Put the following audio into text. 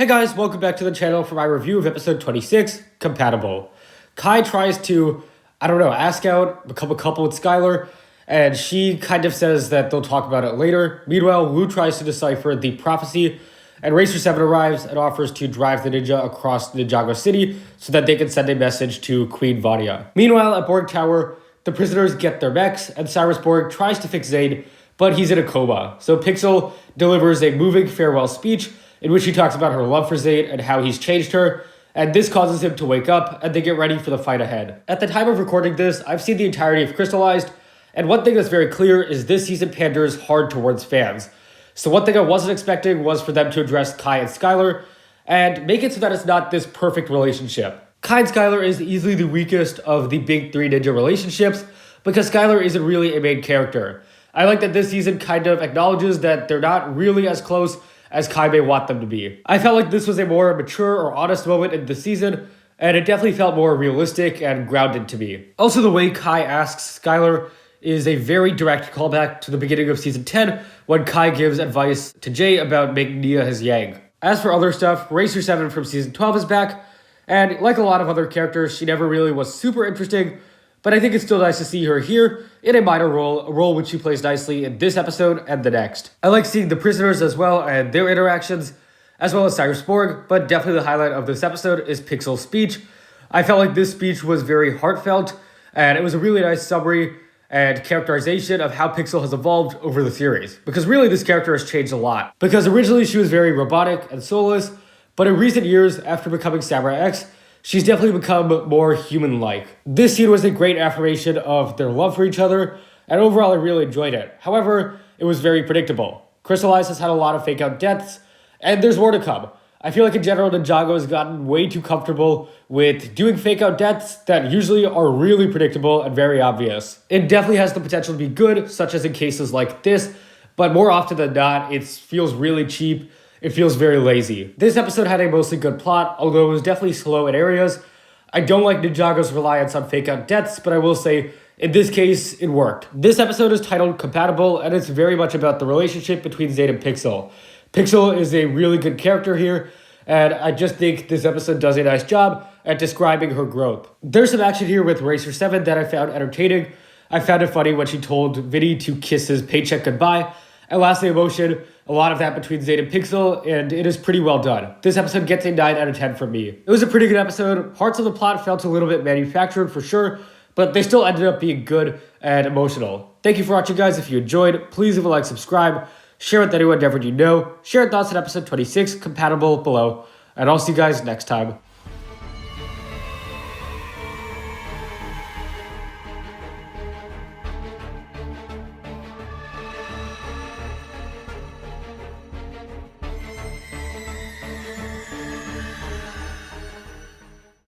Hey guys, welcome back to the channel for my review of episode 26, Compatible. Kai tries to, ask out, become a couple with Skylar, and she kind of says that they'll talk about it later. Meanwhile, Wu tries to decipher the prophecy, and Racer 7 arrives and offers to drive the ninja across Ninjago City so that they can send a message to Queen Vadia. Meanwhile, at Borg Tower, the prisoners get their mechs, and Cyrus Borg tries to fix Zayn, but he's in a coma. So Pixel delivers a moving farewell speech in which he talks about her love for Zayn and how he's changed her, and this causes him to wake up, and they get ready for the fight ahead. At the time of recording this, I've seen the entirety of Crystalized, and one thing that's very clear is this season panders hard towards fans. So one thing I wasn't expecting was for them to address Kai and Skylar, and make it so that it's not this perfect relationship. Kai and Skylar is easily the weakest of the big three ninja relationships, because Skylar isn't really a main character. I like that this season kind of acknowledges that they're not really as close as Kai may want them to be. I felt like this was a more mature or honest moment in the season, and it definitely felt more realistic and grounded to me. Also, the way Kai asks Skylar is a very direct callback to the beginning of season 10, when Kai gives advice to Jay about making Nia his Yang. As for other stuff, Racer 7 from season 12 is back, and like a lot of other characters, she never really was super interesting, but I think it's still nice to see her here in a minor role, a role which she plays nicely in this episode and the next. I like seeing the prisoners as well and their interactions, as well as Cyrus Borg, but definitely the highlight of this episode is Pixel's speech. I felt like this speech was very heartfelt, and it was a really nice summary and characterization of how Pixel has evolved over the series. Because really this character has changed a lot. Because originally she was very robotic and soulless, but in recent years, after becoming Samurai X, she's definitely become more human-like. This scene was a great affirmation of their love for each other, and overall I really enjoyed it. However, it was very predictable. Crystalized has had a lot of fake-out deaths, and there's more to come. I feel like in general, Ninjago has gotten way too comfortable with doing fake-out deaths that usually are really predictable and very obvious. It definitely has the potential to be good, such as in cases like this, but more often than not, it feels really cheap. It feels very lazy. This episode had a mostly good plot, although it was definitely slow in areas. I don't like Ninjago's reliance on fake-out deaths, but I will say, in this case, it worked. This episode is titled Compatible, and it's very much about the relationship between Zayn and Pixel. Pixel is a really good character here, and I just think this episode does a nice job at describing her growth. There's some action here with Racer 7 that I found entertaining. I found it funny when she told Vinny to kiss his paycheck goodbye. And lastly, emotion, a lot of that between Zayn and Pixel, and it is pretty well done. This episode gets a 9 out of 10 from me. It was a pretty good episode. Parts of the plot felt a little bit manufactured for sure, but they still ended up being good and emotional. Thank you for watching, guys. If you enjoyed, please leave a like, subscribe, share with anyone ever you know, share your thoughts on episode 26, Compatible, below, and I'll see you guys next time.